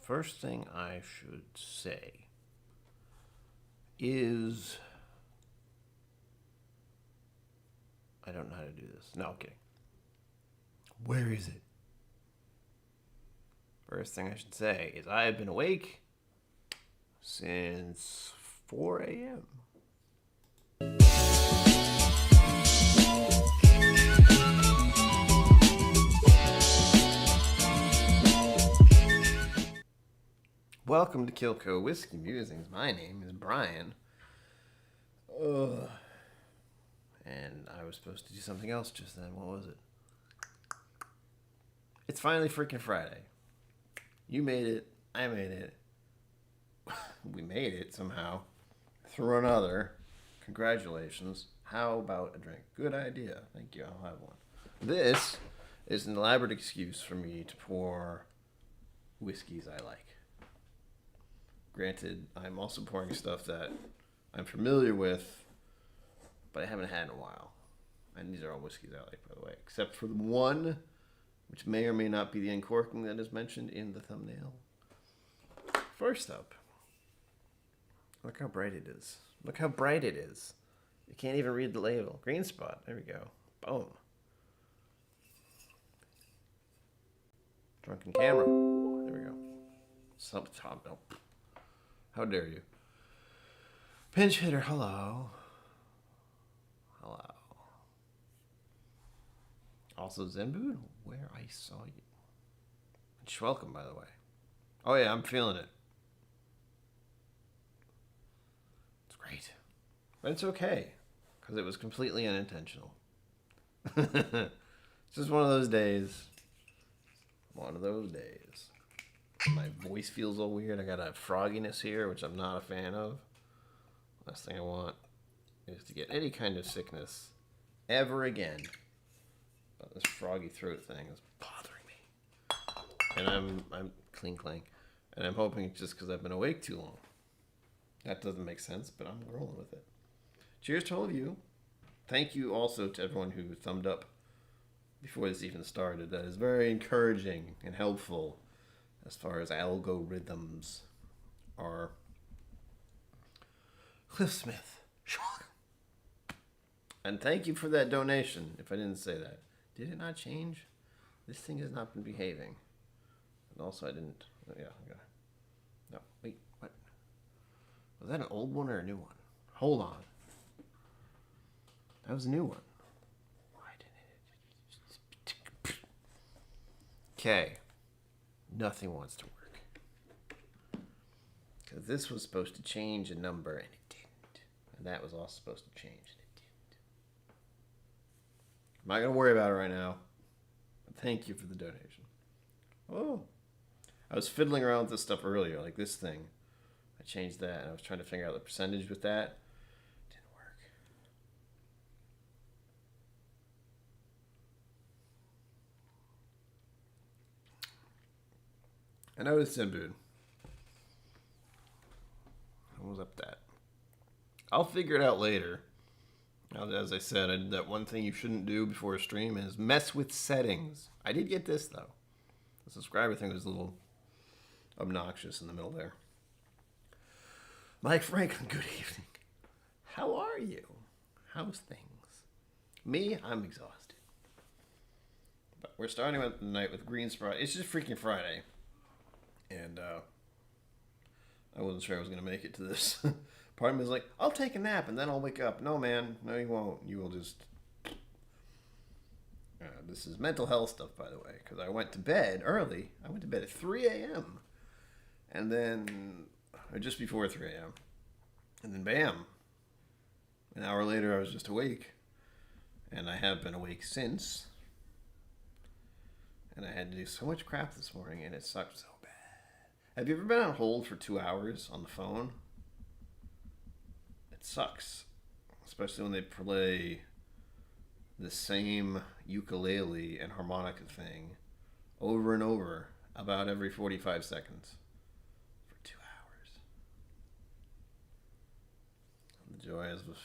First thing I should say is I don't know how to do this. No, I'm kidding. Where is it? First thing I should say is I have been awake since 4 a.m. Welcome to KillCo Whiskey Musings. My name is Brian. Ugh. And I was supposed to do something else just then. What was it? It's finally freaking Friday. You made it. I made it. We made it somehow. Through another. Congratulations. How about a drink? Good idea. Thank you. I'll have one. This is an elaborate excuse for me to pour whiskeys I like. Granted, I'm also pouring stuff that I'm familiar with, but I haven't had in a while. And these are all whiskeys I like, by the way. Except for the one, which may or may not be the uncorking that is mentioned in the thumbnail. First up, look how bright it is. Look how bright it is. You can't even read the label. Green spot. There we go. Boom. Drunken camera. There we go. Top. Nope. How dare you? Pinch hitter. Hello. Hello. Also Zenbood, where I saw you. And Schwelcome, by the way. Oh yeah, I'm feeling it. It's great. But it's okay, because it was completely unintentional. It's just one of those days. One of those days. My voice feels all weird. I got a frogginess here, which I'm not a fan of. Last thing I want is to get any kind of sickness ever again. But this froggy throat thing is bothering me. And I'm cling. And I'm hoping it's just because I've been awake too long. That doesn't make sense, but I'm rolling with it. Cheers to all of you. Thank you also to everyone who thumbed up before this even started. That is very encouraging and helpful as far as algorithms are. Cliff Smith. And thank you for that donation, if I didn't say that. Did it not change? This thing has not been behaving. And also I didn't... Yeah, okay. No, wait, what? Was that an old one or a new one? Hold on. That was a new one. Why didn't it... Okay. Nothing wants to work. Because this was supposed to change a number, and it didn't. And that was also supposed to change, and it didn't. I'm not going to worry about it right now. But thank you for the donation. Oh. I was fiddling around with this stuff earlier, like this thing. I changed that, and I was trying to figure out the percentage with that. Didn't work. I know it's Zenbood. What was up that? I'll figure it out later. As I said, that one thing you shouldn't do before a stream is mess with settings. I did get this, though. The subscriber thing was a little obnoxious in the middle there. Mike Franklin, good evening. How are you? How's things? Me, I'm exhausted. But we're starting with the night with Green Sprite. It's just freaking Friday. And I wasn't sure I was going to make it to this. Part of me was like, I'll take a nap and then I'll wake up. No, man. No, you won't. You will just... this is mental health stuff, by the way, because I went to bed early. I went to bed at 3 a.m. And then, or just before 3 a.m. And then, bam. An hour later, I was just awake. And I have been awake since. And I had to do so much crap this morning, and it sucked so bad. Have you ever been on hold for 2 hours on the phone? It sucks. Especially when they play the same ukulele and harmonica thing over and over about every 45 seconds for 2 hours. The joys of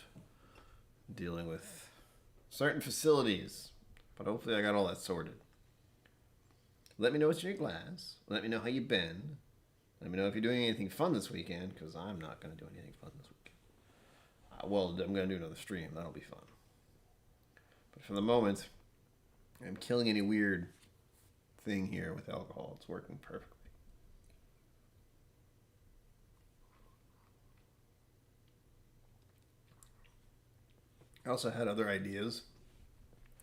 dealing with certain facilities. But hopefully I got all that sorted. Let me know what's in your glass. Let me know how you've been. Let me know if you're doing anything fun this weekend, because I'm not going to do anything fun this weekend. Well, I'm going to do another stream. That'll be fun. But for the moment, I'm killing any weird thing here with alcohol. It's working perfectly. I also had other ideas.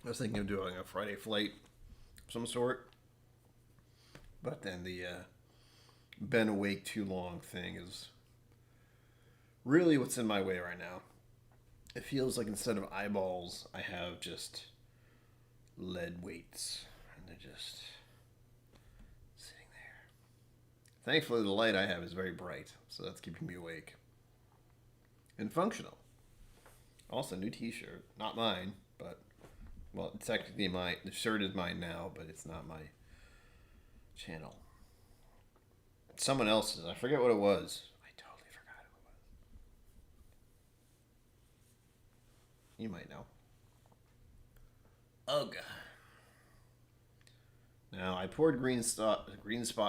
I was thinking of doing a Friday flight of some sort. But then the been awake too long thing is really what's in my way right now. It feels like instead of eyeballs, I have just lead weights. And they're just sitting there. Thankfully, the light I have is very bright, so that's keeping me awake. And functional. Also, new t-shirt. Not mine, but, well, technically mine. The shirt is mine now, but it's not my channel. Someone else's. I forget what it was. I totally forgot who it was. You might know. Ugh. Now, I poured green spot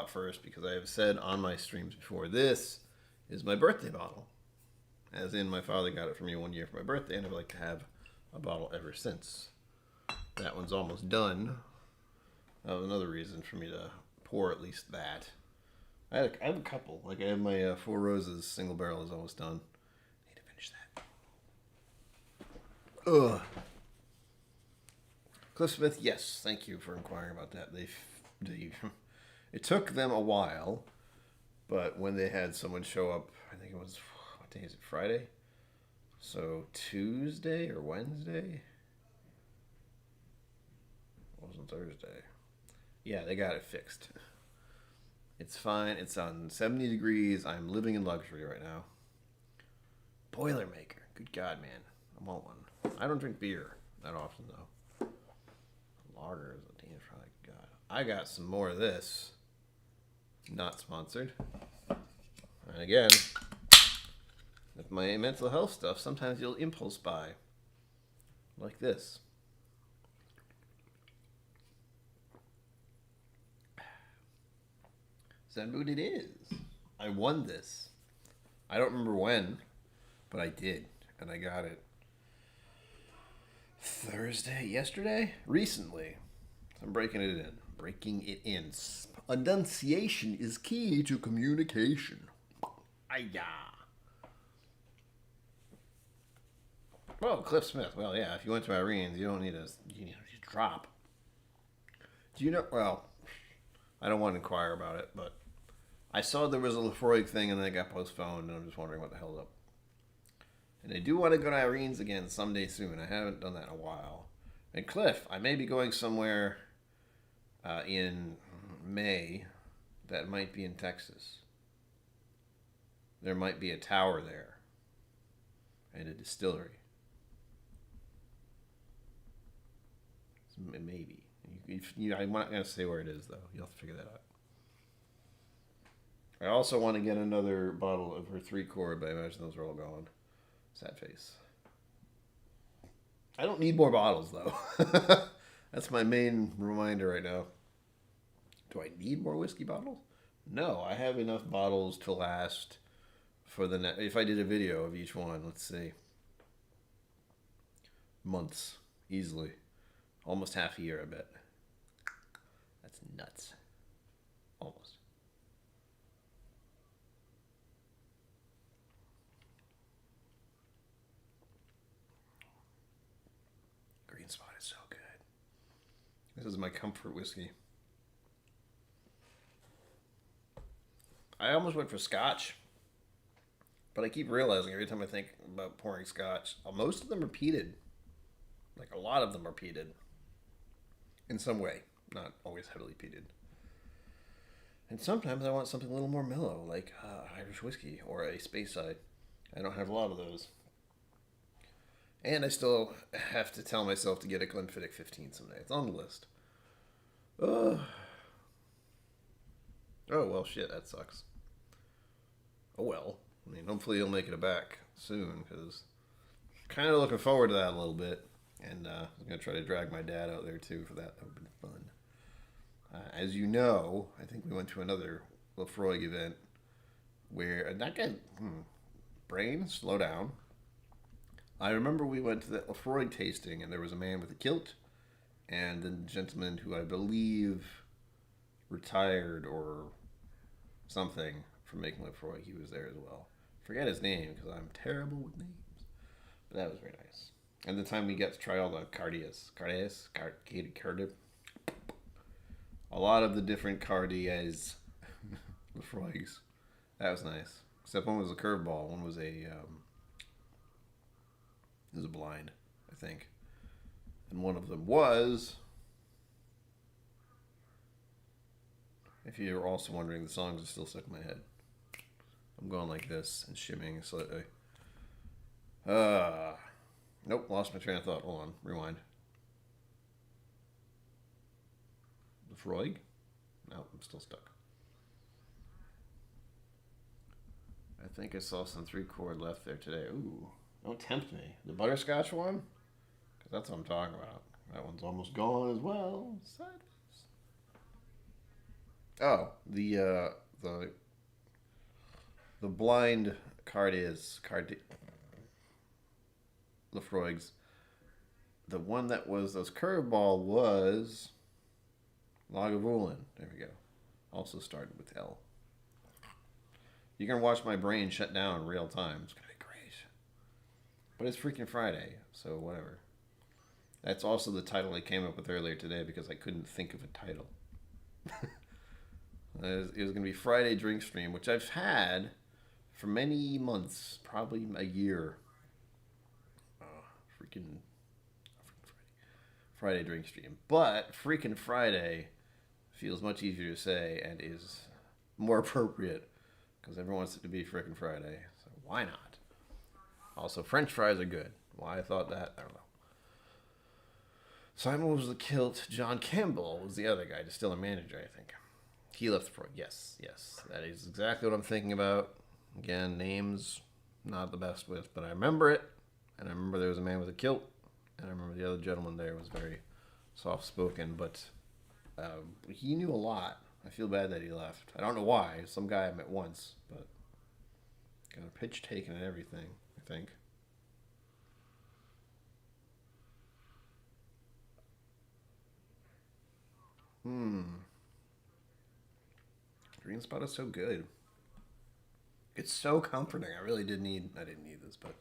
first because I have said on my streams before, this is my birthday bottle. As in, my father got it for me one year for my birthday, and I've liked to have a bottle ever since. That one's almost done. That was another reason for me to pour at least that. I have a couple. Like, I have my Four Roses single barrel is almost done. Need to finish that. Ugh. Cliff Smith, yes, thank you for inquiring about that. It took them a while, but when they had someone show up, I think it was, what day is it, Friday? So Tuesday or Wednesday? It wasn't Thursday. Yeah, they got it fixed. It's fine. It's on 70 degrees. I'm living in luxury right now. Boilermaker. Good God, man. I want one. I don't drink beer that often, though. Lager is a damn fry. God. I got some more of this. Not sponsored. And again, with my mental health stuff, sometimes you'll impulse buy. Like this. Zen Boot it is. I won this. I don't remember when, but I did. And I got it yesterday? Recently. I'm breaking it in. Breaking it in. Enunciation is key to communication. Ay-ya. Well, Cliff Smith. Well, yeah, if you went to Irene's, you don't need to drop. Do you know, well, I don't want to inquire about it, but I saw there was a Lefroy thing and then it got postponed, and I'm just wondering what the hell's up. And I do want to go to Irene's again someday soon. I haven't done that in a while. And Cliff, I may be going somewhere in May that might be in Texas. There might be a tower there and a distillery. Maybe. I'm not going to say where it is, though. You'll have to figure that out. I also want to get another bottle of her 3-chord, but I imagine those are all gone. Sad face. I don't need more bottles, though. That's my main reminder right now. Do I need more whiskey bottles? No, I have enough bottles to last for the next... If I did a video of each one, let's see. Months. Easily. Almost half a year, I bet. That's nuts. Almost. Green Spot is so good. This is my comfort whiskey. I almost went for Scotch, but I keep realizing every time I think about pouring Scotch, most of them are peated. Like, a lot of them are peated. In some way. Not always heavily peated. And sometimes I want something a little more mellow, like Irish whiskey or a Speyside. I don't have a lot of those. And I still have to tell myself to get a Glenfiddich 15 someday. It's on the list. Oh, well, shit, that sucks. Oh, well. I mean, hopefully you'll make it back soon, because I'm kind of looking forward to that a little bit. And I'm going to try to drag my dad out there, too, for that. That would be fun. As you know, I think we went to another Lefroy event where that guy, brain, slow down. I remember we went to the Lefroy tasting, and there was a man with a kilt, and the gentleman who I believe retired or something from making Lefroy. He was there as well. Forget his name because I'm terrible with names, but that was very nice. And the time we got to try all the Cardias, a lot of the different Cardias, Lefroys. That was nice. Except one was a curveball, one was it was a blind, I think. And one of them was, if you're also wondering, the songs are still stuck in my head. I'm going like this and shimmying slightly. Nope, lost my train of thought. Hold on, rewind. Lefroy? No, I'm still stuck. I think I saw some 3-chord left there today. Ooh, don't tempt me. The butterscotch one? Because that's what I'm talking about. That one's almost gone as well. Sideways. Oh, the blind Lefroy's. The one that was those curveball was Lagavulin. There we go. Also started with L. You're going to watch my brain shut down in real time. It's going to be great. But it's freaking Friday, so whatever. That's also the title I came up with earlier today because I couldn't think of a title. It was going to be Friday Drink Stream, which I've had for many months, probably a year. Freaking Friday Drink Stream. But freaking Friday feels much easier to say and is more appropriate because everyone wants it to be freaking Friday. So why not? Also, French fries are good. Why I thought that, I don't know. Simon was the kilt. John Campbell was the other guy, distiller manager, I think. He left the pro. Yes. That is exactly what I'm thinking about. Again, names, not the best with, but I remember it. And I remember there was a man with a kilt. And I remember the other gentleman there was very soft-spoken, but he knew a lot. I feel bad that he left. I don't know why. Some guy I met once, but got a pitch taken and everything, I think. Green Spot is so good. It's so comforting. I didn't need this, but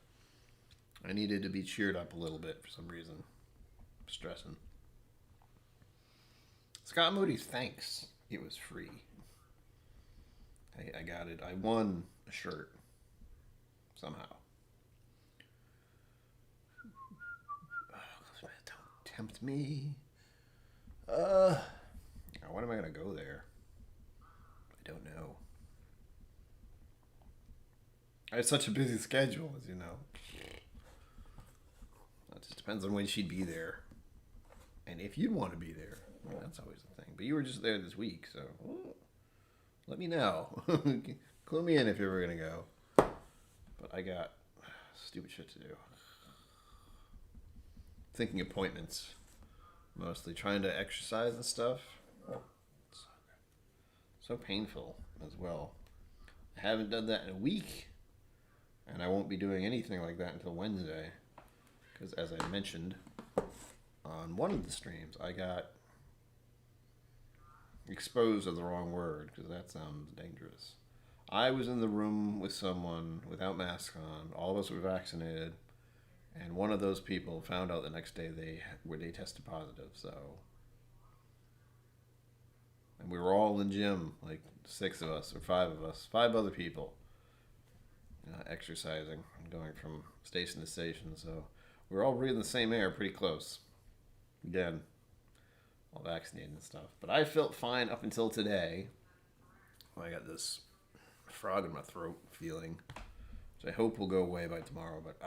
I needed to be cheered up a little bit for some reason. I'm stressing. Scott Moody's, thanks. It was free. I got it. I won a shirt. Somehow. Oh, don't tempt me. When am I going to go there? I don't know. I have such a busy schedule, as you know. It just depends on when she'd be there. And if you'd want to be there. Well, that's always the thing. But you were just there this week, so let me know. Clue me in if you're ever going to go. But I got stupid shit to do. Thinking appointments. Mostly trying to exercise and stuff. So painful as well. I haven't done that in a week. And I won't be doing anything like that until Wednesday. Because as I mentioned on one of the streams, I got exposed is the wrong word because that sounds dangerous. I was in the room with someone without masks on. All of us were vaccinated. And one of those people found out the next day they tested positive. So, and we were all in the gym, like 6 of us or 5 of us, 5 other people, exercising and going from station to station. So we were all breathing the same air, pretty close. Again, all vaccinated and stuff. But I felt fine up until today. I got this frog in my throat feeling, which I hope will go away by tomorrow. But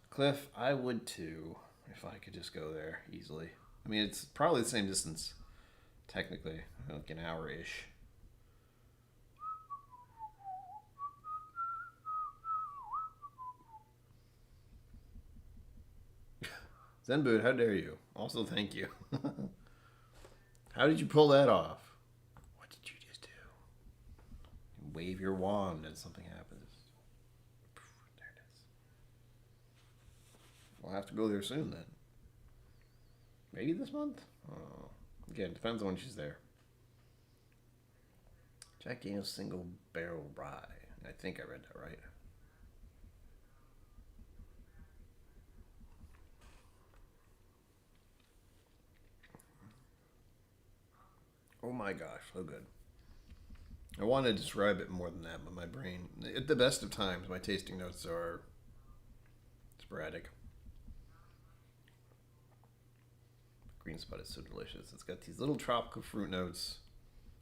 Cliff, I would too if I could just go there easily. I mean, it's probably the same distance, technically, like an hour-ish. Zenboot, how dare you? Also, thank you. How did you pull that off? What did you just do? wave your wand and something happens. There it is. We'll have to go there soon then. Maybe this month? Oh. Again, depends on when she's there. Jack Daniel's Single Barrel Rye. I think I read that right. Oh my gosh, so good. I want to describe it more than that, but my brain, at the best of times, my tasting notes are sporadic. Green Spot is so delicious. It's got these little tropical fruit notes,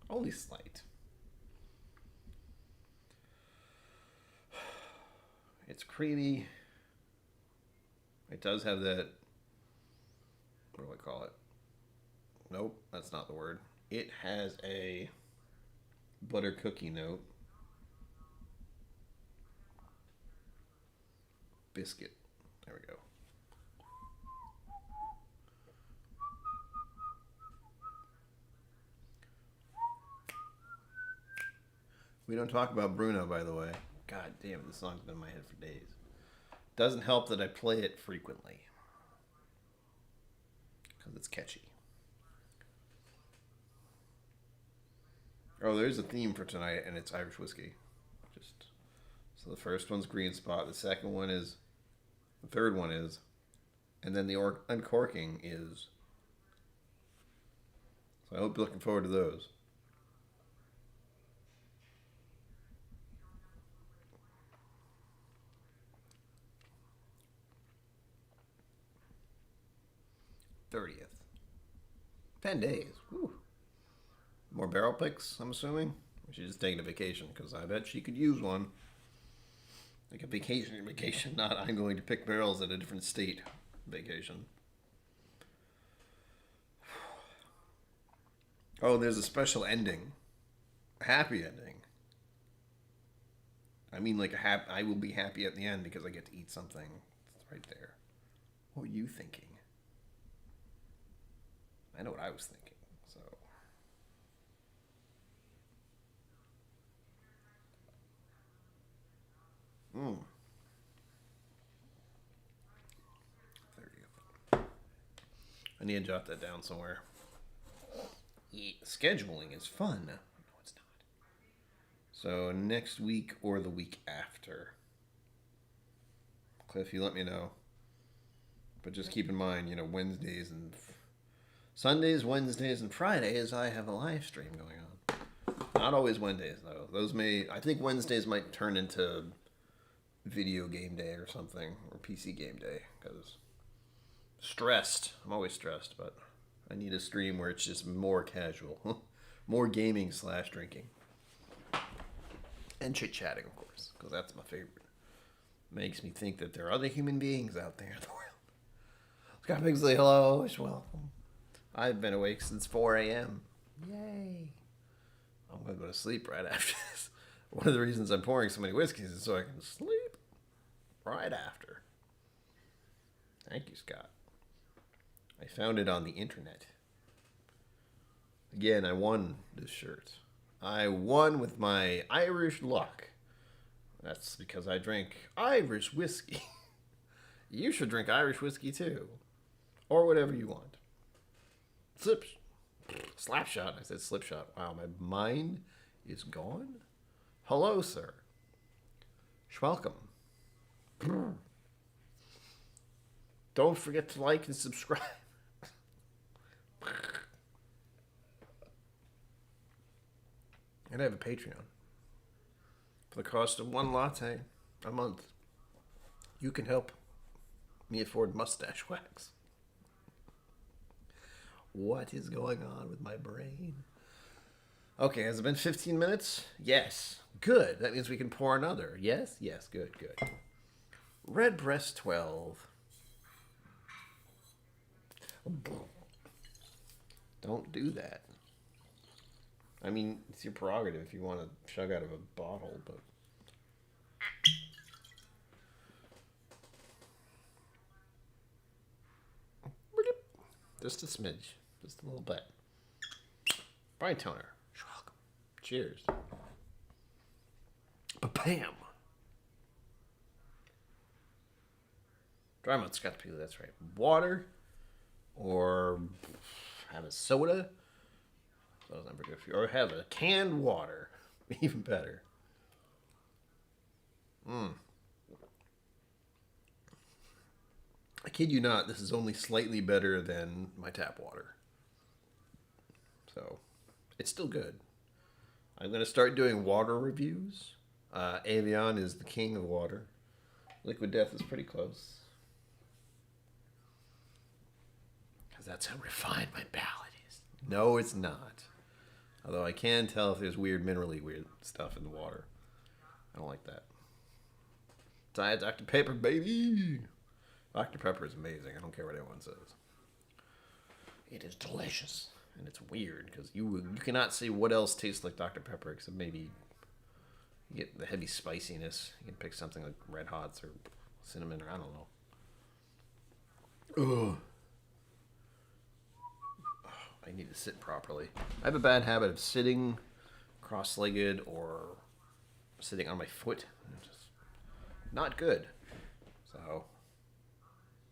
only slight. It's creamy. It does have that, what do I call it? Nope, that's not the word. It has a butter cookie note. Biscuit. There we go. We don't talk about Bruno, by the way. God damn, this song's been in my head for days. Doesn't help that I play it frequently. Because it's catchy. Oh, there's a theme for tonight, and it's Irish whiskey. So the first one's Green Spot. The second one is... The third one is... And then the uncorking is... So I hope you're looking forward to those. '30th. 10 days. Whew. More barrel picks, I'm assuming. She's just taking a vacation, because I bet she could use one. Like a vacation, not I'm going to pick barrels at a different state vacation. Oh, there's a special ending. A happy ending. I mean, like I will be happy at the end because I get to eat something. It's right there. What were you thinking? I know what I was thinking, so. Mm. 30th. I need to jot that down somewhere. Yeah, scheduling is fun. No, it's not. So next week or the week after. Cliff, you let me know. But just keep in mind, Wednesdays and Sundays, Wednesdays, and Fridays, I have a live stream going on. Not always Wednesdays, though. I think Wednesdays might turn into video game day or something, or PC game day, because stressed. I'm always stressed, but I need a stream where it's just more casual. More gaming / drinking. And chit-chatting, of course, because that's my favorite. Makes me think that there are other human beings out there in the world. Scott Bigsley, hello, welcome. I've been awake since 4 a.m. Yay. I'm going to go to sleep right after this. One of the reasons I'm pouring so many whiskeys is so I can sleep right after. Thank you, Scott. I found it on the internet. Again, I won this shirt. I won with my Irish luck. That's because I drink Irish whiskey. You should drink Irish whiskey too. Or whatever you want. Slap shot. I said slip shot. Wow, my mind is gone. Hello, sir. Welcome. Don't forget to like and subscribe. And I have a Patreon. For the cost of one latte a month, you can help me afford mustache wax. What is going on with my brain? Okay, has it been 15 minutes? Yes. Good. That means we can pour another. Yes? Yes. Good. Redbreast 12. Don't do that. I mean, it's your prerogative if you want to chug out of a bottle, but... Just a smidge. Just a little bit. Brian Toner. You're welcome. Cheers. Damn. Dry mustachioed, that's right. Water or have a soda. So never good for you. Or have a canned water. Even better. I kid you not, this is only slightly better than my tap water. So, it's still good. I'm going to start doing water reviews. Avion is the king of water. Liquid Death is pretty close. Because that's how refined my palate is. No, it's not. Although I can tell if there's minerally weird stuff in the water. I don't like that. Diet Dr. Pepper, baby! Dr. Pepper is amazing. I don't care what anyone says. It is delicious. And it's weird because you cannot say what else tastes like Dr. Pepper except maybe you get the heavy spiciness. You can pick something like Red Hots or cinnamon or I don't know. Ugh. I need to sit properly. I have a bad habit of sitting cross-legged or sitting on my foot. It's just not good. So,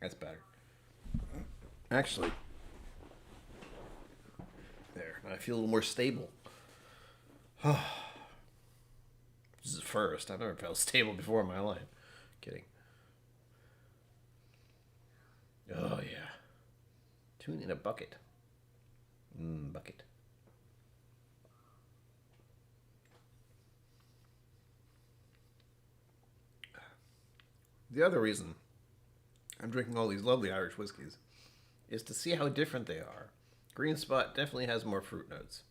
that's better. Actually, there. I feel a little more stable. This is the first. I've never felt stable before in my life. Kidding. Oh, yeah. Tune in a bucket. Bucket. The other reason I'm drinking all these lovely Irish whiskeys is to see how different they are. Green Spot definitely has more fruit notes.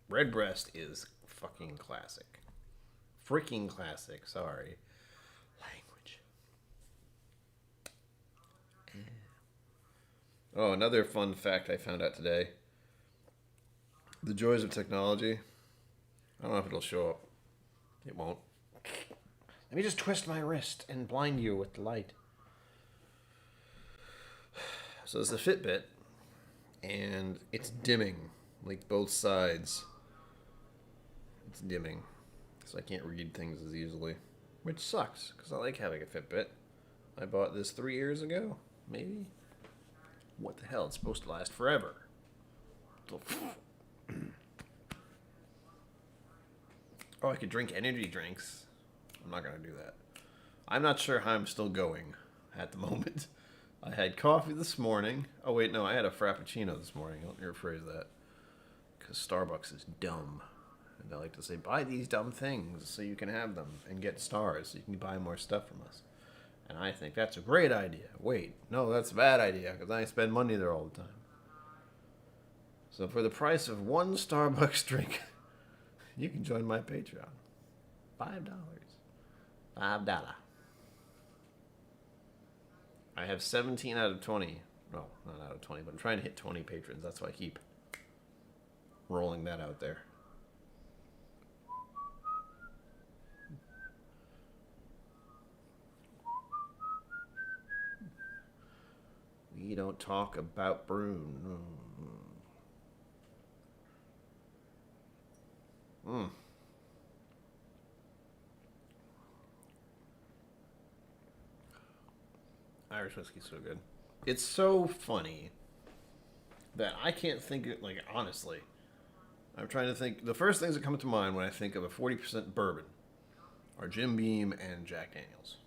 Redbreast is fucking classic. Freaking classic, sorry. Language. Oh, another fun fact I found out today. The joys of technology. I don't know if it'll show up. It won't. Let me just twist my wrist and blind you with the light. So it's a Fitbit, and it's dimming, like both sides. It's dimming, so I can't read things as easily, which sucks, because I like having a Fitbit. I bought this 3 years ago, maybe? What the hell, it's supposed to last forever. Oh, I could drink energy drinks. I'm not going to do that. I'm not sure how I'm still going at the moment. I had coffee this morning. Oh, wait, no, I had a Frappuccino this morning. Let me rephrase that. Because Starbucks is dumb. And I like to say, buy these dumb things so you can have them and get stars so you can buy more stuff from us. And I think that's a great idea. Wait, no, that's a bad idea because I spend money there all the time. So for the price of one Starbucks drink, you can join my Patreon. $5. $5. I have 17 out of 20. No, not out of 20, but I'm trying to hit 20 patrons. That's why I keep rolling that out there. We don't talk about Brune. Irish whiskey's so good. It's so funny that I can't think of, like, honestly. I'm trying to think. The first things that come to mind when I think of a 40% bourbon are Jim Beam and Jack Daniels.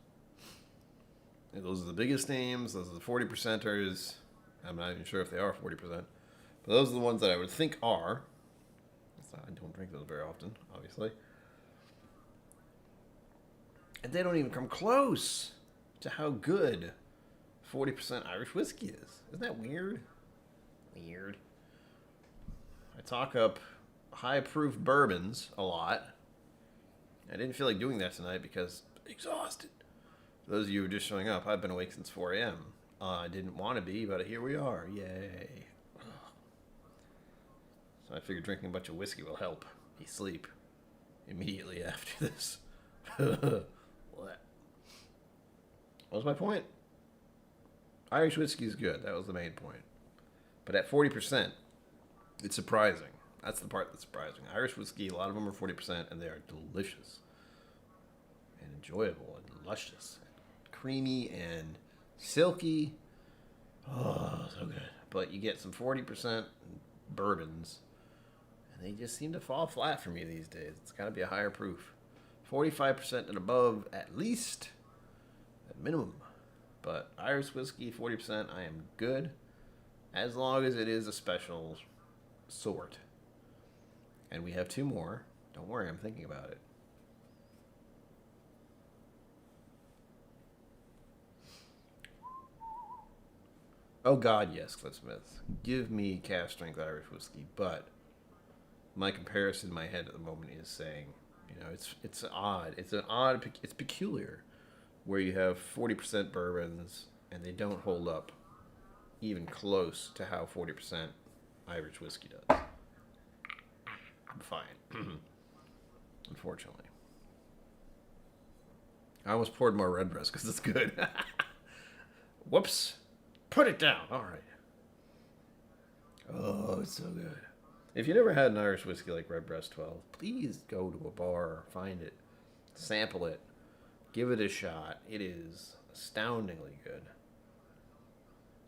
And those are the biggest names. Those are the 40%ers. I'm not even sure if they are 40%. But those are the ones that I would think are. I don't drink those very often, obviously. And they don't even come close to how good 40% Irish whiskey is. Isn't that weird? Weird. I talk up high-proof bourbons a lot. I didn't feel like doing that tonight because I'm exhausted. For those of you who are just showing up, I've been awake since 4 a.m. I didn't want to be, but here we are. Yay. So I figured drinking a bunch of whiskey will help me sleep immediately after this. What was my point? Irish whiskey is good. That was the main point. But at 40%, it's surprising. That's the part that's surprising. Irish whiskey, a lot of them are 40%, and they are delicious. and enjoyable and luscious, and creamy and silky. Oh, so good. But you get some 40% bourbons, and they just seem to fall flat for me these days. It's got to be a higher proof. 45% and above, at least, at minimum. But Irish whiskey, 40%, I am good, as long as it is a special sort. And we have 2 more. Don't worry, I'm thinking about it. Oh God, yes, Cliff Smith. Give me cask strength Irish whiskey, but my comparison in my head at the moment is saying, you know, it's odd. It's peculiar, where you have 40% bourbons and they don't hold up even close to how 40% Irish whiskey does. I'm fine, unfortunately. I almost poured more Redbreast because it's good. Whoops. Put it down. All right. Oh, it's so good. If you never had an Irish whiskey like Redbreast 12, please go to a bar or find it, sample it, give it a shot. It is astoundingly good.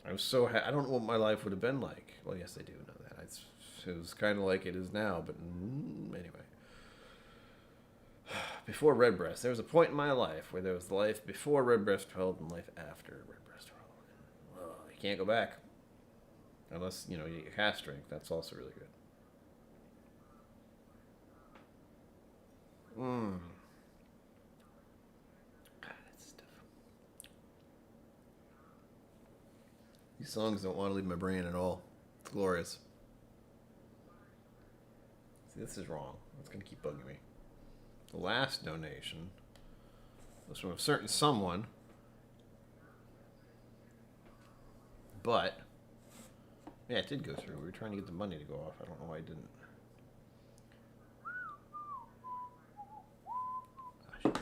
I'm so I don't know what my life would have been like. Well, yes, I do know that. It was kind of like it is now, but anyway. Before Redbreast, there was a point in my life where there was life before Redbreast 12 and life after Redbreast 12. And, you can't go back. Unless, you get cask strength. That's also really good. God, that's stuff. These songs don't want to leave my brain at all. It's glorious. See, this is wrong. It's going to keep bugging me. The last donation was from a certain someone, but yeah, it did go through. We were trying to get the money to go off. I don't know why it didn't. Gosh.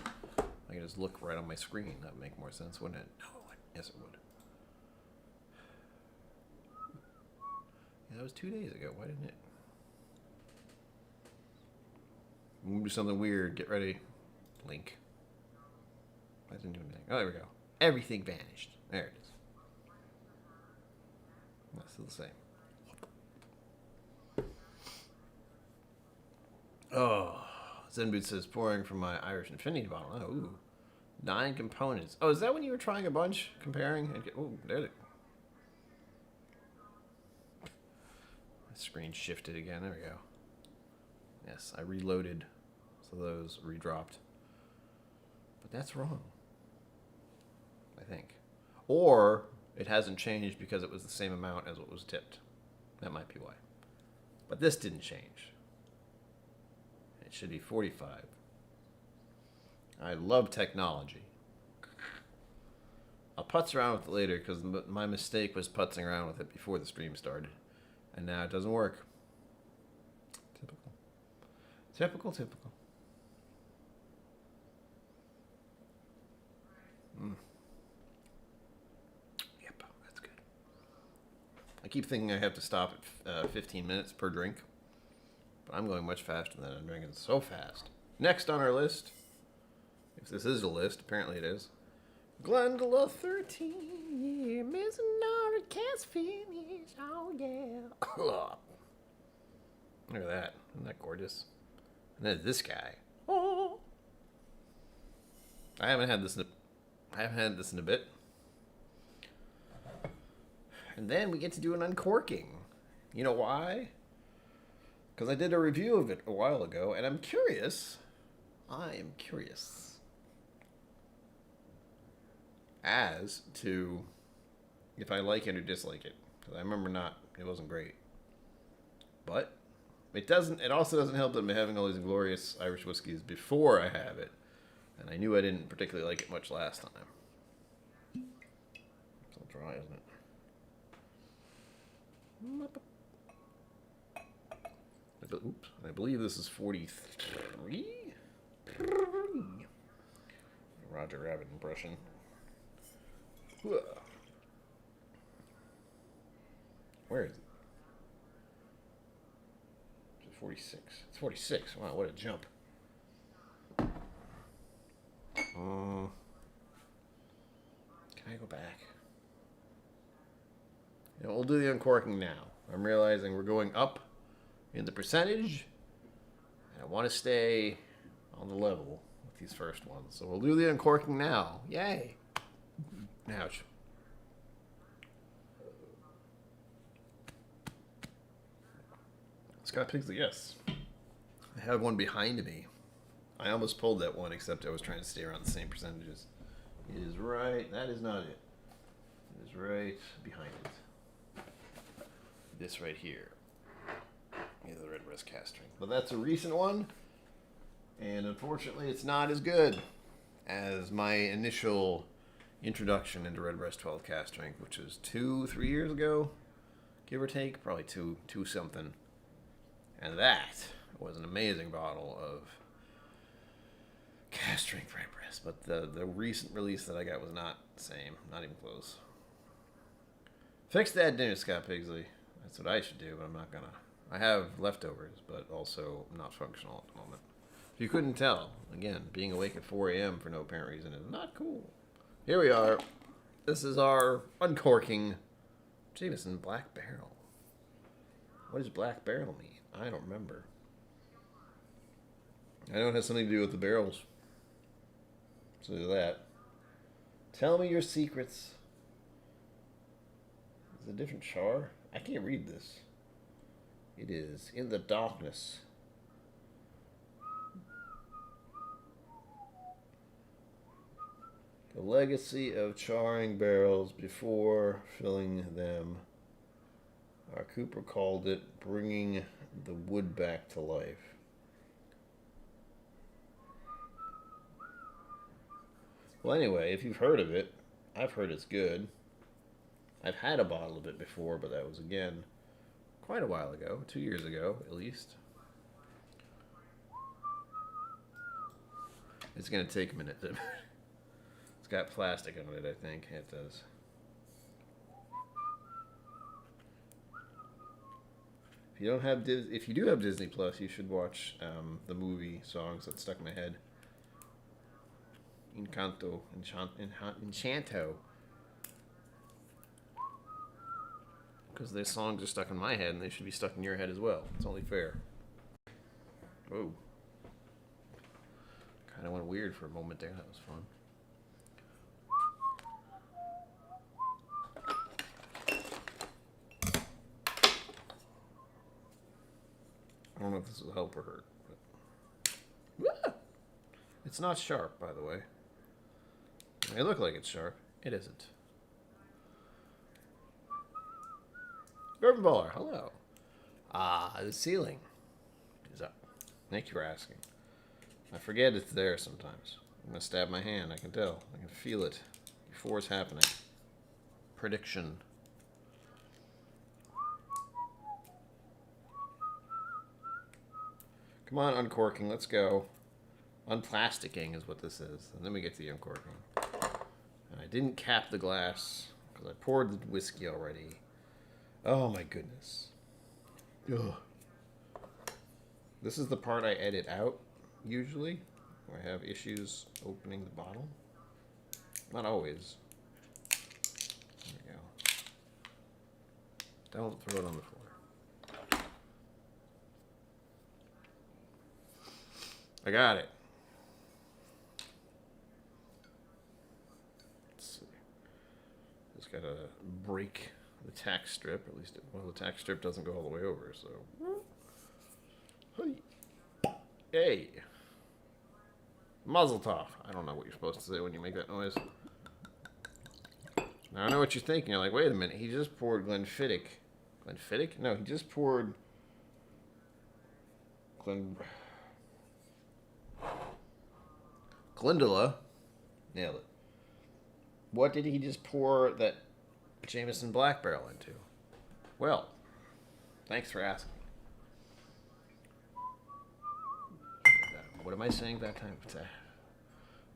I could just look right on my screen. That would make more sense, wouldn't it? No, it wouldn't. Yes, it would. Yeah, that was 2 days ago. Why didn't it? We'll do something weird. Get ready. Link. I didn't do anything. Oh, there we go. Everything vanished. There it is. That's still the same. Oh. Zenboot says, pouring from my Irish Infinity bottle. Oh, ooh. 9 components. Oh, is that when you were trying a bunch? Comparing? Oh, there it. My screen shifted again. There we go. Yes, I reloaded. So those redropped. But that's wrong. I think. Or it hasn't changed because it was the same amount as what was tipped. That might be why. But this didn't change. It should be 45. I love technology. I'll putz around with it later because my mistake was putzing around with it before the stream started. And now it doesn't work. Typical. Typical, typical. Yep, that's good. I keep thinking I have to stop at 15 minutes per drink. But I'm going much faster than that. I'm drinking so fast. Next on our list, if this is a list, apparently it is, Glendula 13, yeah, missing all the cast finish, oh yeah. Look at that. Isn't that gorgeous? And then this guy. Oh. I haven't had this in a bit. And then we get to do an uncorking. You know why? Because I did a review of it a while ago, and I'm curious. I am curious as to if I like it or dislike it. Because I remember it wasn't great. But it also doesn't help that I'm having all these glorious Irish whiskeys before I have it. And I knew I didn't particularly like it much last time. It's all dry, isn't it? Oops. I believe this is 43? Roger Rabbit impression. Where is it? Is it 46? It's 46. Wow, what a jump. Can I go back? You know, we'll do the uncorking now. I'm realizing we're going up in the percentage. And I want to stay on the level with these first ones. So we'll do the uncorking now. Yay! Ouch. Scott Pigsley, yes. I have one behind me. I almost pulled that one, except I was trying to stay around the same percentages. It is right. That is not it. It is right behind it. This right here. Yeah, the Redbreast cast strength. But that's a recent one. And unfortunately, it's not as good as my initial introduction into Redbreast 12 cast strength, which was 2-3 years ago, give or take. Probably two something. And that was an amazing bottle of cast strength Redbreast. But the recent release that I got was not the same. Not even close. Fix that dinner, Scott Pigsley. That's what I should do, but I'm not gonna. I have leftovers, but also not functional at the moment. If you couldn't tell, again, being awake at 4 a.m. for no apparent reason is not cool. Here we are. This is our uncorking Jameson Black Barrel. What does Black Barrel mean? I don't remember. I know it has something to do with the barrels. So there's that. Tell me your secrets. Is it a different char? I can't read this. It is in the darkness. The legacy of charring barrels before filling them. Our Cooper called it bringing the wood back to life. Well, anyway, if you've heard of it, I've heard it's good. I've had a bottle of it before, but that was, again, quite a while ago. 2 years ago, at least. It's going to take a minute. It's got plastic on it, I think. It does. If you do have Disney Plus, you should watch the movie Songs That Stuck in My Head. Enchanto. Because their songs are stuck in my head, and they should be stuck in your head as well. It's only fair. Oh. Kind of went weird for a moment there. That was fun. I don't know if this will help or hurt. But... It's not sharp, by the way. It may look like it's sharp. It isn't. Bourbon Baller, hello. The ceiling is up. Thank you for asking. I forget it's there sometimes. I'm going to stab my hand. I can tell. I can feel it before it's happening. Prediction. Come on, uncorking. Let's go. Unplasticking is what this is. And then we get to the uncorking. And I didn't cap the glass because I poured the whiskey already. Oh my goodness. Ugh. This is the part I edit out, usually. Where I have issues opening the bottle. Not always. There we go. Don't throw it on the floor. I got it. Let's see. Just gotta break the tack strip. At least, well, the tack strip doesn't go all the way over, so. Hey. Mazel tov. I don't know what you're supposed to say when you make that noise. Now I know what you're thinking. You're like, wait a minute. He just poured Glenfiddich. Glenfiddich? No, he just poured Glendula. Nailed it. What did he just pour that Jameson Black Barrel into? Well, thanks for asking. What am I saying that time?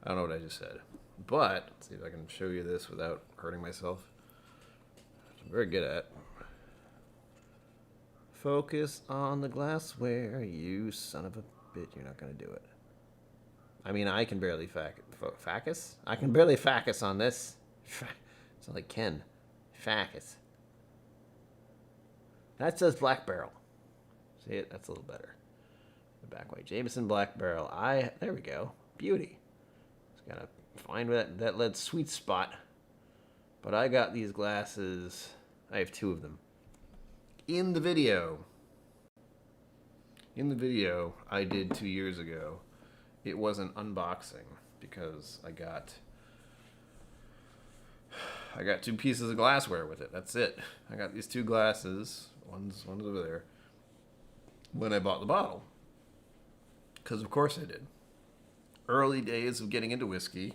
I don't know what I just said. But, let's see if I can show you this without hurting myself. Which I'm very good at. Focus on the glassware, you son of a bitch. You're not going to do it. I mean, I can barely facus. I can barely facus on this. It's like Ken. Facus. That says Black Barrel. See it? That's a little better. The back way. Jameson Black Barrel. There we go. Beauty. Just gotta find that lead sweet spot. But I got these glasses. I have 2 of them. In the video I did 2 years ago, it was an unboxing because I got 2 pieces of glassware with it. That's it. I got these 2 glasses. One's over there. When I bought the bottle. Because of course I did. Early days of getting into whiskey,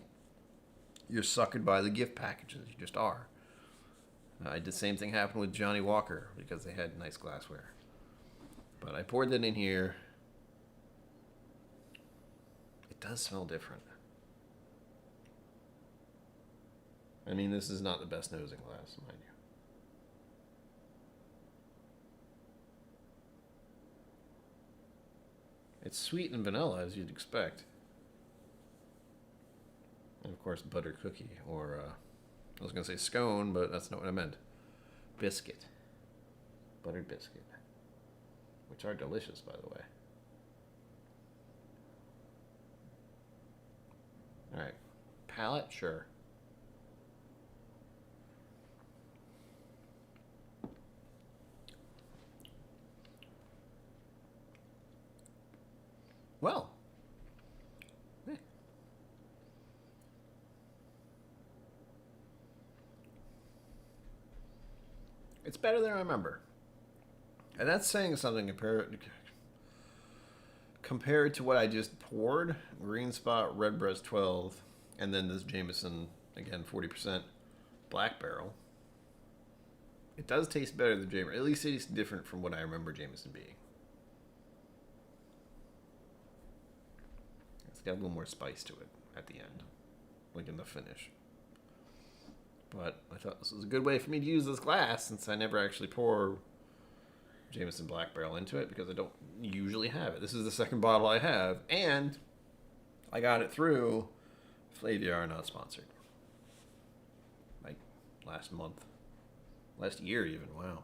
you're suckered by the gift packages. You just are. The same thing happened with Johnny Walker because they had nice glassware. But I poured that in here. It does smell different. I mean, this is not the best nosing glass, mind you. It's sweet and vanilla, as you'd expect. And of course, butter cookie, or I was going to say scone, but that's not what I meant. Biscuit. Buttered biscuit. Which are delicious, by the way. Alright. Palate? Sure. Well. It's better than I remember. And that's saying something compared to what I just poured. Green Spot, Redbreast 12, and then this Jameson, again, 40% Black Barrel. It does taste better than Jameson. At least it's different from what I remember Jameson being. It's got a little more spice to it at the end, like in the finish. But I thought this was a good way for me to use this glass since I never actually pour Jameson Black Barrel into it because I don't usually have it. This is the second bottle I have, and I got it through Flaviar, not sponsored. Like last month. Last year even, wow.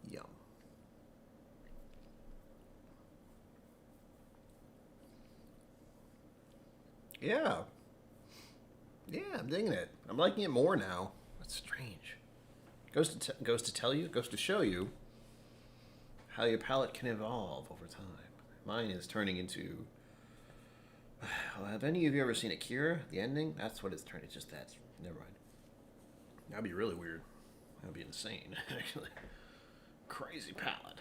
Yum. Yeah. Yeah, I'm digging it. I'm liking it more now. That's strange. Goes to show you how your palate can evolve over time. Mine is turning into... Well, have any of you ever seen Akira, the ending? That's what it's turning. It's just that. Never mind. That'd be really weird. That'd be insane, actually. Crazy palate.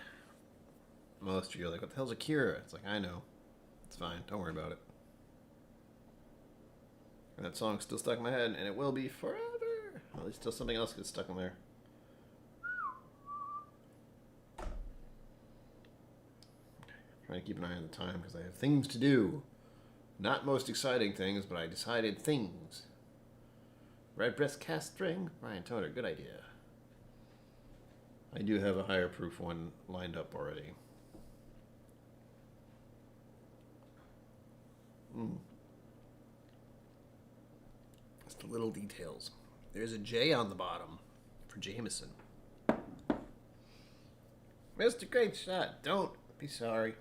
Most of you are like, what the hell's Akira? It's like, I know. It's fine. Don't worry about it. And that song's still stuck in my head, and it will be forever. Well, there's still something else gets stuck in there. Trying to keep an eye on the time because I have things to do. Not most exciting things, but I decided things. Redbreast cast string? Ryan Toner, good idea. I do have a higher proof one lined up already. Just the little details. There's a J on the bottom for Jameson. Mr. Great Shot, don't be sorry.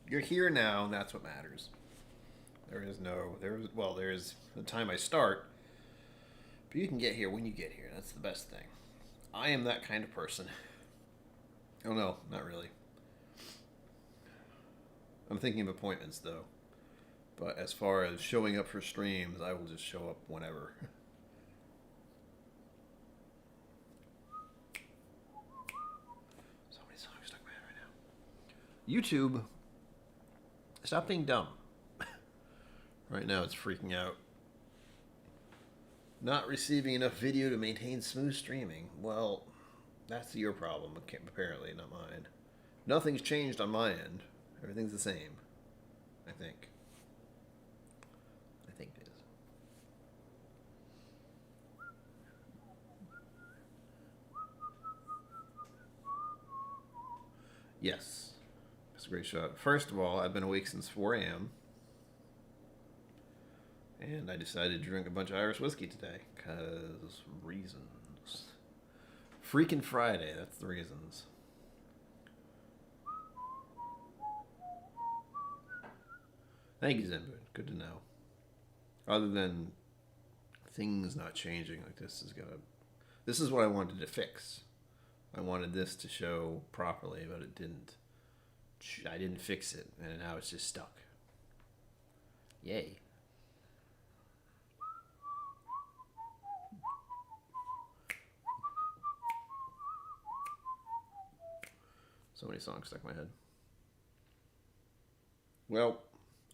You're here now, and that's what matters. There's the time I start, but you can get here when you get here. That's the best thing. I am that kind of person. Oh no, not really. I'm thinking of appointments though. But as far as showing up for streams, I will just show up whenever. So many songs stuck in my head right now. YouTube, stop being dumb. Right now it's freaking out. Not receiving enough video to maintain smooth streaming. Well, that's your problem, apparently, not mine. Nothing's changed on my end. Everything's the same. I think. I think it is. Yes. It's a great shot. First of all, I've been awake since 4 a.m. And I decided to drink a bunch of Irish whiskey today. Because reasons. Freaking Friday, that's the reasons. Thank you, Zenbud. Good to know. Other than things not changing, like this is what I wanted to fix. I wanted this to show properly, but it didn't. I didn't fix it, and now it's just stuck. Yay. So many songs stuck in my head. Well,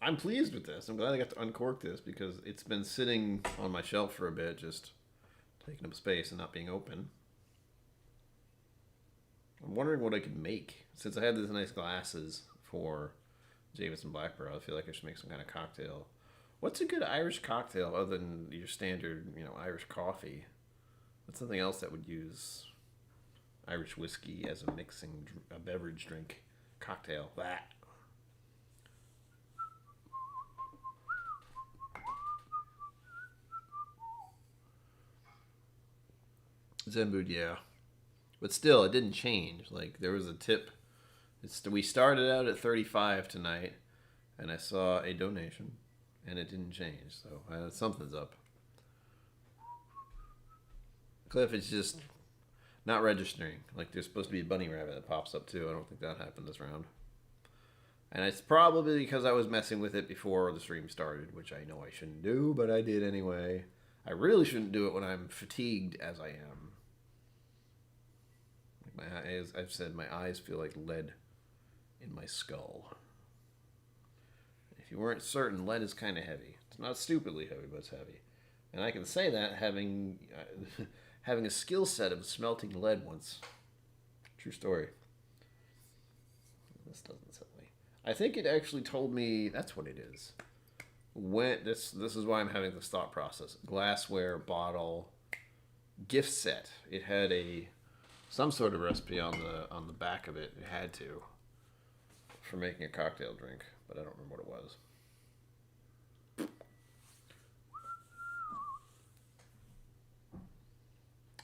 I'm pleased with this. I'm glad I got to uncork this because it's been sitting on my shelf for a bit, just taking up space and not being open. I'm wondering what I could make. Since I have these nice glasses for Jameson Blackbird, I feel like I should make some kind of cocktail. What's a good Irish cocktail other than your standard, Irish coffee? What's something else that would use Irish whiskey as a beverage drink cocktail? That. Zenbud, yeah. But still, it didn't change. Like, there was a tip. We started out at 35 tonight, and I saw a donation, and it didn't change. So, something's up. Cliff, it's just not registering. Like, there's supposed to be a bunny rabbit that pops up, too. I don't think that happened this round. And it's probably because I was messing with it before the stream started, which I know I shouldn't do, but I did anyway. I really shouldn't do it when I'm fatigued as I am. As I've said, my eyes feel like lead in my skull. If you weren't certain, lead is kind of heavy. It's not stupidly heavy, but it's heavy. And I can say that having a skill set of smelting lead once. True story. This doesn't tell me. I think it actually told me that's what it is. This is why I'm having this thought process. Glassware, bottle, gift set. It had some sort of recipe on the back of it. It had to for making a cocktail drink, but I don't remember what it was.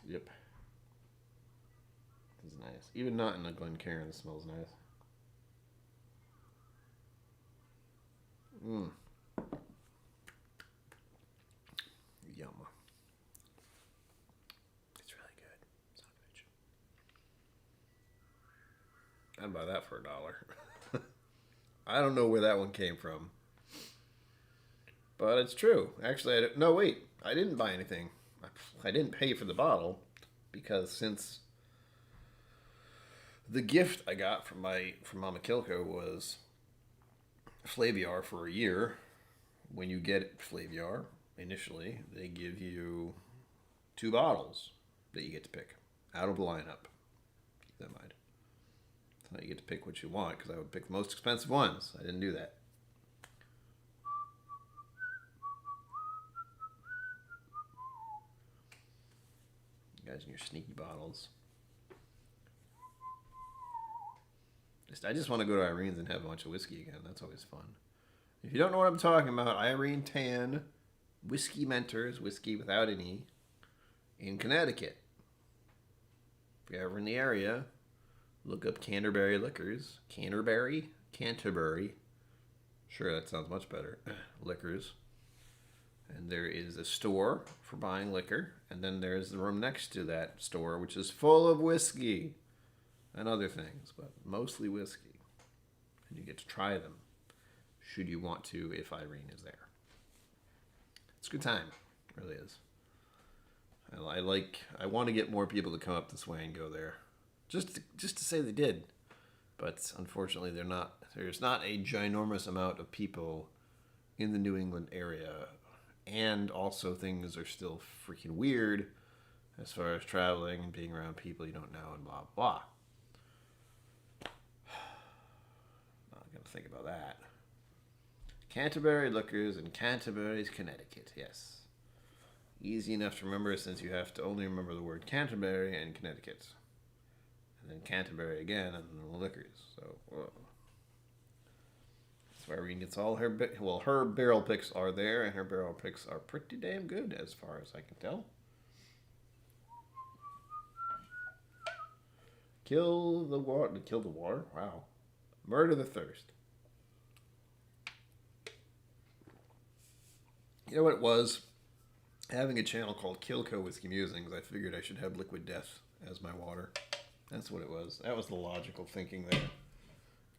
Yep. This is nice. Even not in a Glencairn, it smells nice. Mmm. Yum. It's really good. Son of a bitch. I'd buy that for $1. I don't know where that one came from. But it's true. Actually, no, wait. I didn't buy anything. I didn't pay for the bottle because since the gift I got from Mama KillCo was Flaviar for a year. When you get Flaviar, initially, they give you 2 bottles that you get to pick out of the lineup. Keep that in mind. So you get to pick what you want, because I would pick the most expensive ones. I didn't do that. You guys and your sneaky bottles. I just want to go to Irene's and have a bunch of whiskey again. That's always fun. If you don't know what I'm talking about, Irene Tan Whiskey Mentors, whiskey without any, in Connecticut. If you're ever in the area, look up Canterbury Liquors. Canterbury? Sure, that sounds much better. Liquors. And there is a store for buying liquor. And then there's the room next to that store, which is full of whiskey and other things, but mostly whiskey. And you get to try them, should you want to, if Irene is there. It's a good time. It really is. I want to get more people to come up this way and go there. Just to say they did. But unfortunately, there's not a ginormous amount of people in the New England area. And also things are still freaking weird as far as traveling and being around people you don't know and blah, blah. Not going to think about that. Canterbury Liquors in Canterbury, Connecticut. Yes. Easy enough to remember since you have to only remember the word Canterbury and Connecticut. and Canterbury again, and the liquors. So that's where Irene gets all her. Well, her barrel picks are there, and her barrel picks are pretty damn good as far as I can tell. Kill the water. Kill the water. Wow. Murder the thirst. You know what it was? Having a channel called KillCo Whiskey Musings, I figured I should have Liquid Death as my water. That's what it was. That was the logical thinking there.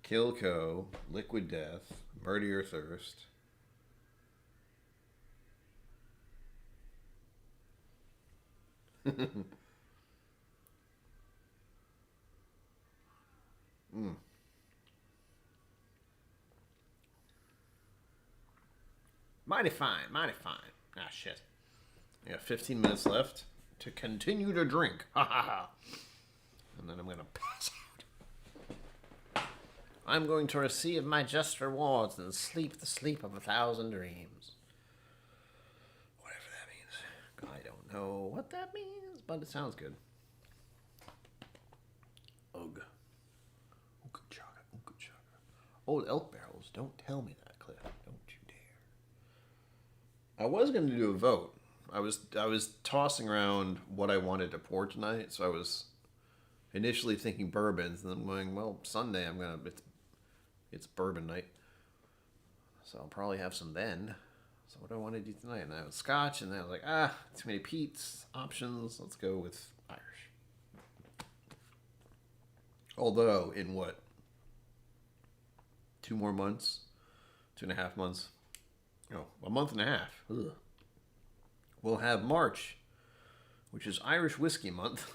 KillCo, Liquid Death, Murder Your Thirst. Mighty fine, mighty fine. Ah, shit. I got 15 minutes left to continue to drink. Ha ha ha. And then I'm going to pass out. I'm going to receive my just rewards and sleep the sleep of 1,000 dreams. Whatever that means. I don't know what that means, but it sounds good. Ugh. Ooga chugga, ooga chugga. Old elk barrels, don't tell me that, Cliff. Don't you dare. I was going to do a vote. I was tossing around what I wanted to pour tonight, so I was initially thinking bourbons, and then going, well, Sunday it's bourbon night, so I'll probably have some then. So what do I want to do tonight? And I was Scotch, and then I was like, too many peats options. Let's go with Irish. Although in what, 2 more months, 2.5 months, no, a month and a half. Ugh. We'll have March, which is Irish Whiskey Month,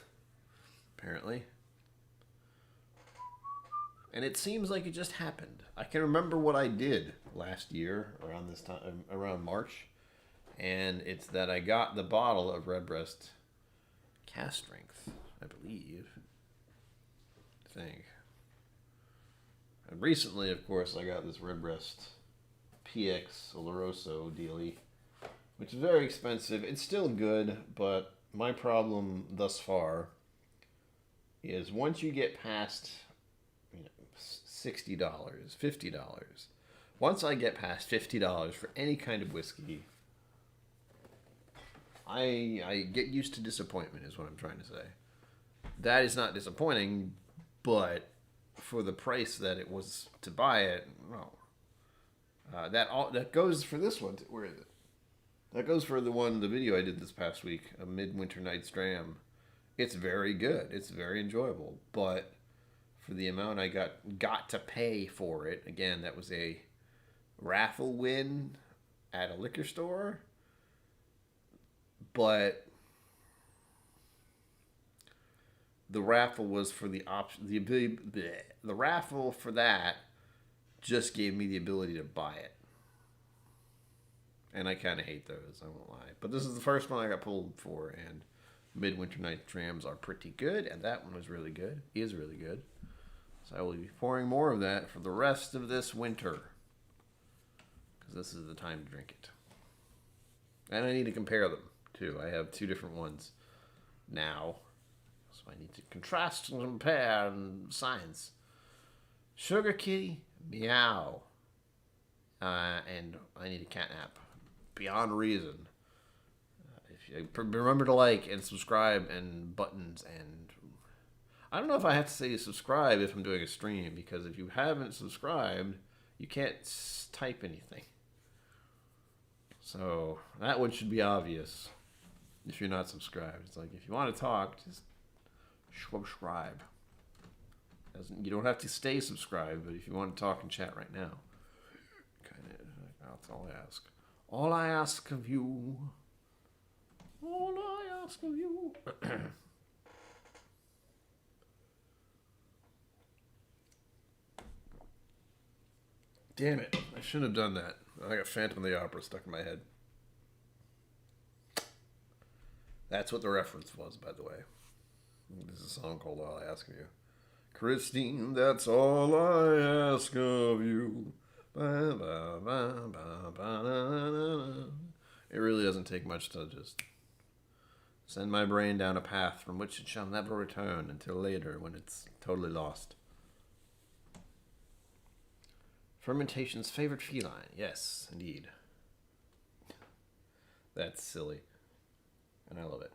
apparently. And it seems like it just happened. I can remember what I did last year around this time, around March, and it's that I got the bottle of Redbreast Cask Strength, I believe. I think. And recently, of course, I got this Redbreast PX Oloroso dealie, which is very expensive. It's still good, but my problem thus far is once you get past $60, $50, once I get past $50 for any kind of whiskey, I get used to disappointment is what I'm trying to say. That is not disappointing, but for the price that it was to buy it, well, that goes for this one. Where is it? That goes for the video I did this past week, a Midwinter Night's Dram. It's very good. It's very enjoyable. But for the amount I got to pay for it, again, that was a raffle win at a liquor store. But the raffle was for the option. The raffle for that just gave me the ability to buy it. And I kind of hate those, I won't lie. But this is the first one I got pulled for, and Midwinter Night Drams are pretty good, and that one was really good. Is really good. So I will be pouring more of that for the rest of this winter, because this is the time to drink it. And I need to compare them, too. I have 2 different ones now, so I need to contrast and compare and science. Sugar Kitty, meow. And I need a catnap. Beyond reason. If you remember to like and subscribe and buttons, and I don't know if I have to say subscribe if I'm doing a stream, because if you haven't subscribed, you can't type anything. So that one should be obvious if you're not subscribed. It's like, if you want to talk, just subscribe. You don't have to stay subscribed, but if you want to talk and chat right now, that's all I ask. All I ask of you. All I ask of you. Damn it. I shouldn't have done that. I got Phantom of the Opera stuck in my head. That's what the reference was, by the way. This is a song called All I Ask of You. Christine, that's all I ask of you. It really doesn't take much to just Send my brain down a path from which it shall never return until later when it's totally lost. Fermentation's favorite feline. Yes, indeed. That's silly. And I love it.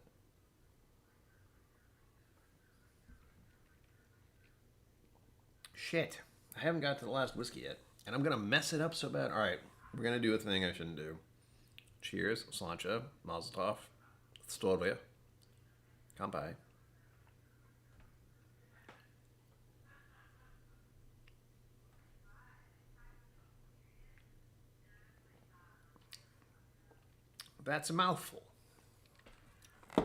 Shit. I haven't got to the last whiskey yet. And I'm going to mess it up so bad. Alright, we're going to do a thing I shouldn't do. Cheers. Sláinte. Mazel tov. Zdrowie. Kampai. That's a mouthful. Wow.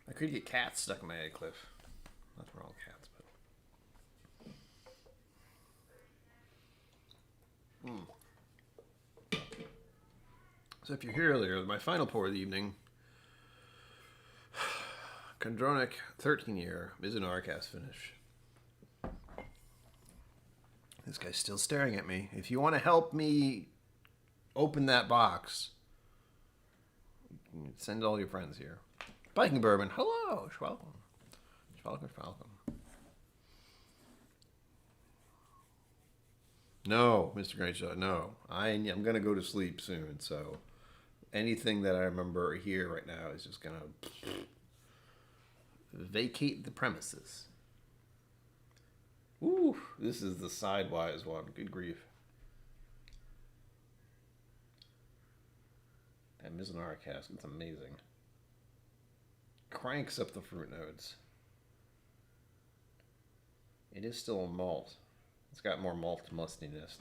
I could get cats stuck in my egg cliff. Nothing wrong with cats, but... So if you're here earlier, my final pour of the evening, Condronic 13-year Mizunara cast finish. This guy's still staring at me. If you want to help me open that box, send all your friends here. Biking Bourbon, hello, welcome. Welcome. No, Mr. Greatshot, no. I'm going to go to sleep soon, so anything that I remember here right now is just going to vacate the premises. Ooh, this is the sidewise one. Good grief. That Mizunara cask, it's amazing. Cranks up the fruit notes. It is still a malt. It's got more malt mustiness.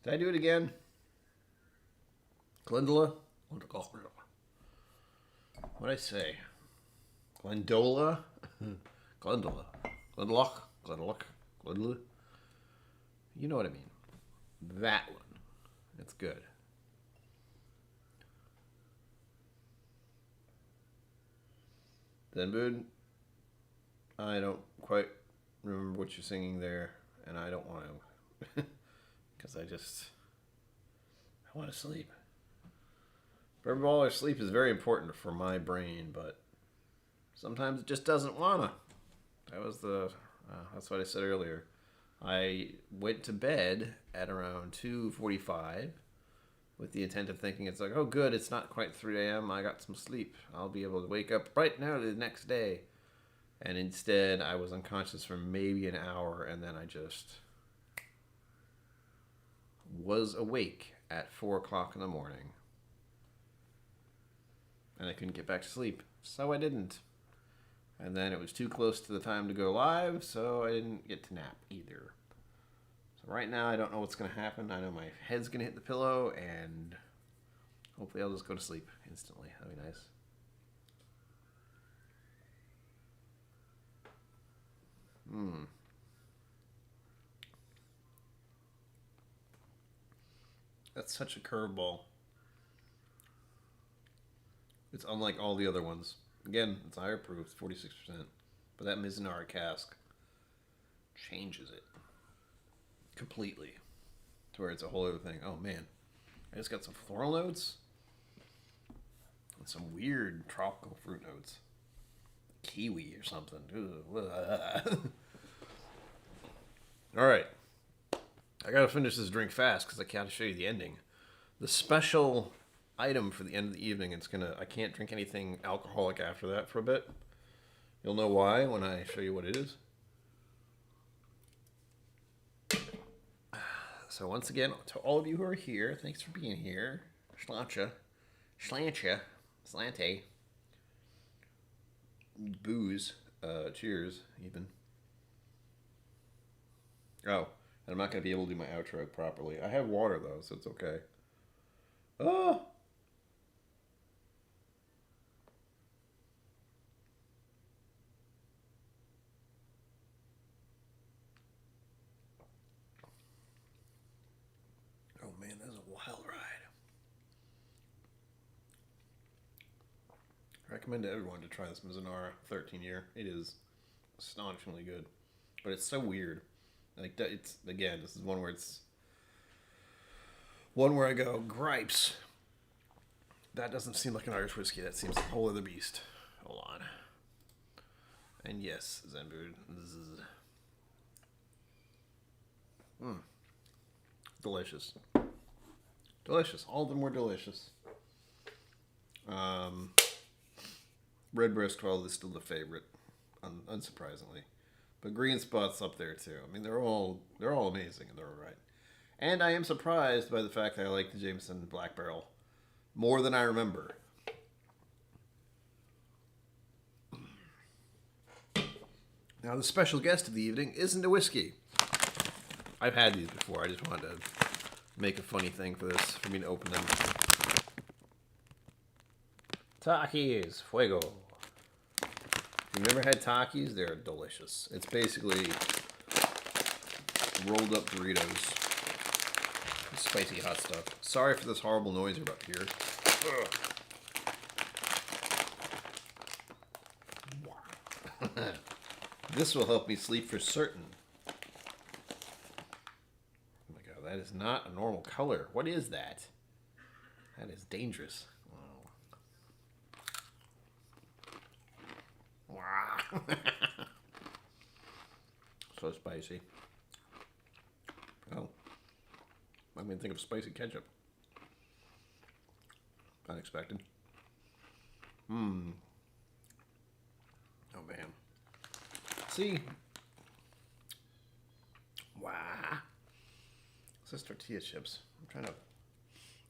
Did I do it again? Glendola? What'd I say? Glendola? Glendola. Glendola. You know what I mean. That one. It's good. Zenbud, I don't quite remember what you're singing there, and I don't want to, because I want to sleep. Bourbon baller sleep is very important for my brain, but sometimes it just doesn't wanna. That's what I said earlier. I went to bed at around 2:45 with the intent of thinking it's like, oh good, it's not quite 3 a.m. I got some sleep. I'll be able to wake up bright and early the next day. And instead, I was unconscious for maybe an hour, and then I just was awake at 4 o'clock in the morning. And I couldn't get back to sleep, so I didn't. And then it was too close to the time to go live, so I didn't get to nap either. So right now, I don't know what's going to happen. I know my head's going to hit the pillow, and hopefully I'll just go to sleep instantly. That'd be nice. That's such a curveball. It's unlike all the other ones. Again, it's higher proof, it's 46%. But that Mizunara cask changes it completely to where it's a whole other thing. Oh man, I just got some floral notes and some weird tropical fruit notes. Kiwi or something. Alright. I gotta finish this drink fast because I gotta show you the ending. The special item for the end of the evening, I can't drink anything alcoholic after that for a bit. You'll know why when I show you what it is. So once again, to all of you who are here, thanks for being here. Slante. Booze. Cheers, even. Oh, and I'm not going to be able to do my outro properly. I have water, though, so it's okay. Oh! Oh, man, that was a wild ride. I recommend to everyone to try this Mizunara 13-year. It is astonishingly good. But it's so weird. Like, it's, again, this is one where it's one where I go, gripes. That doesn't seem like an Irish whiskey. That seems like a whole other beast. Hold on. And yes, Zenbood. Delicious. Delicious. All of them were delicious. Redbreast 12 is still the favorite, unsurprisingly. But Green Spot's up there too. I mean, they're all amazing in their own right. And I am surprised by the fact that I like the Jameson Black Barrel more than I remember. Now, the special guest of the evening isn't a whiskey. I've had these before. I just wanted to make a funny thing for this, for me to open them. Takis Fuego. If you've never had Takis, they're delicious. It's basically rolled up Doritos. Spicy hot stuff. Sorry for this horrible noise you're about to hear. This will help me sleep for certain. Oh my god, that is not a normal color. What is that? That is dangerous. Wow. So spicy. Oh. I mean, think of spicy ketchup. Unexpected. Oh, man. See? Wow. This is tortilla chips. I'm trying to...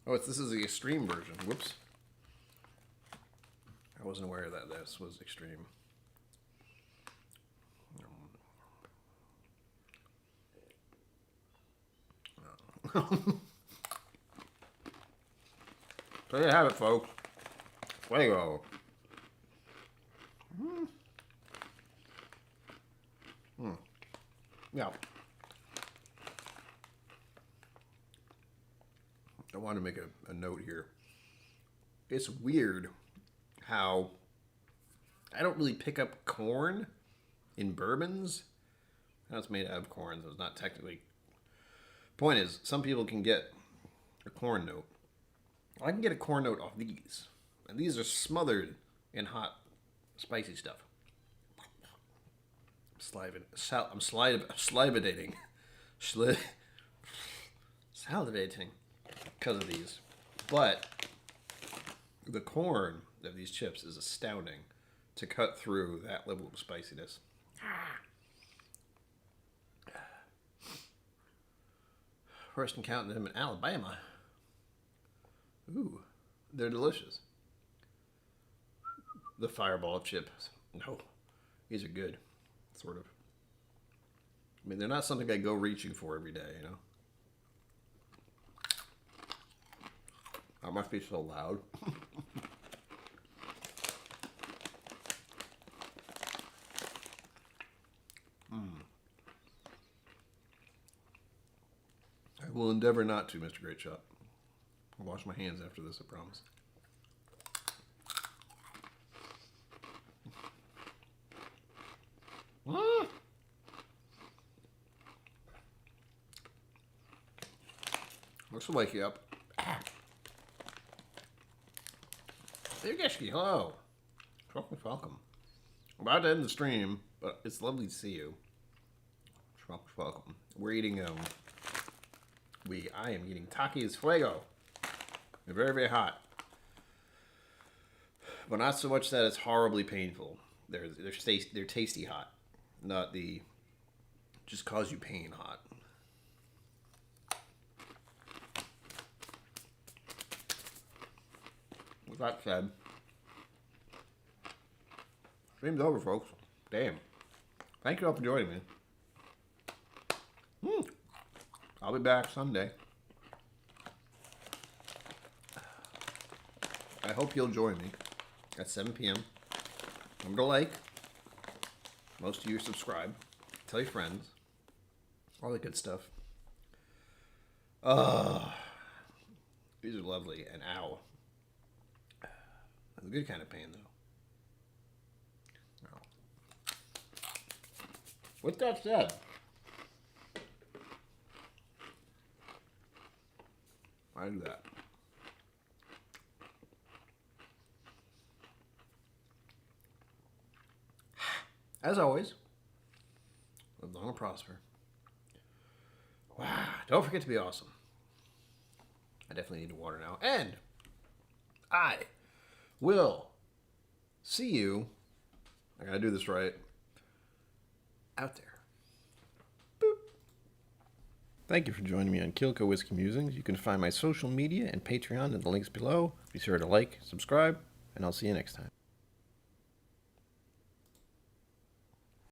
Oh, this is the extreme version. Whoops. I wasn't aware that this was extreme. So there you have it, folks. Fuego. Yeah. I want to make a note here. It's weird how I don't really pick up corn in bourbons. I know it's made out of corn, so it's not technically. Point is, some people can get a corn note. I can get a corn note off these. And these are smothered in hot, spicy stuff. I'm salivating. Salivating because of these. But the corn of these chips is astounding to cut through that level of spiciness. First encountered them in Alabama. Ooh, they're delicious. The fireball chips. No, these are good. Sort of. I mean, they're not something I go reaching for every day, you know? That must be so loud. I will endeavor not to, Mr. Great Shot. I'll wash my hands after this, I promise. This will wake you up. Hey, Geshki, hello. Welcome. I'm about to end the stream, but it's lovely to see you. Welcome. We're eating, I am eating Takis Fuego. They're very, very hot. But not so much that it's horribly painful. They're tasty hot. Not the just cause you pain hot. With that said, stream's over, folks. Damn. Thank you all for joining me. I'll be back Sunday. I hope you'll join me at 7 p.m. Remember to like. Most of you subscribe. Tell your friends. All the good stuff. These are lovely. And ow. The good kind of pain, though. Oh. With that said, I do that. As always, live long and prosper. Wow. Don't forget to be awesome. I definitely need water now. And I will see you. I gotta do this right. Out there. Boop. Thank you for joining me on KillCo Whiskey Musings. You can find my social media and Patreon in the links below. Be sure to like, subscribe, and I'll see you next time.